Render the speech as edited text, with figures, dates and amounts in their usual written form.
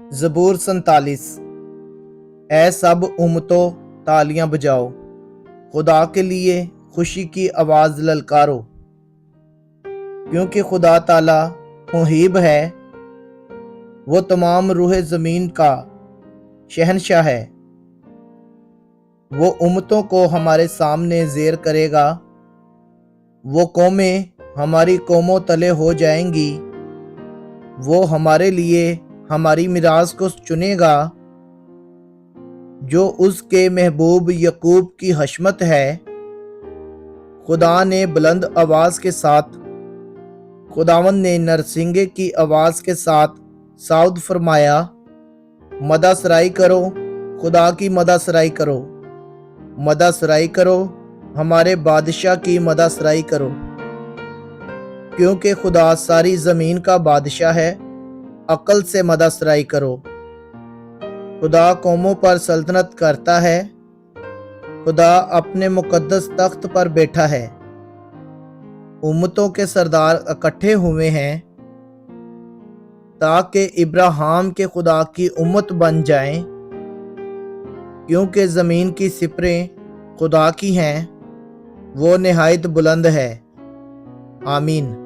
ज़बूर 47। ऐ सब उम्मतों तालियां बजाओ, खुदा के लिए खुशी की आवाज़ ललकारो, क्योंकि खुदा ताला मुहीब है, वो तमाम रूह ज़मीन का शहनशाह है। वो उम्मतों को हमारे सामने ज़ेर करेगा, वो कौमें हमारी कौमों तले हो जाएंगी। वो हमारे लिए हमारी मिरास को चुनेगा, जो उसके महबूब यकूब की हशमत है। खुदा ने बुलंद आवाज़ के साथ, खुदावंद ने नरसिंगे की आवाज़ के साथ साउद फरमाया, मदा सराई करो, खुदा की मदा सराई करो, मदा सराई करो, हमारे बादशाह की मदा सराई करो, क्योंकि खुदा सारी ज़मीन का बादशाह है। अक्ल से मदा सराई करो। खुदा कौमों पर सल्तनत करता है, खुदा अपने मुकद्दस तख्त पर बैठा है। उम्मतों के सरदार इकट्ठे हुए हैं, ताकि इब्राहिम के खुदा की उम्मत बन जाएं, क्योंकि ज़मीन की सिपरें खुदा की हैं, वो निहायत बुलंद है। आमीन।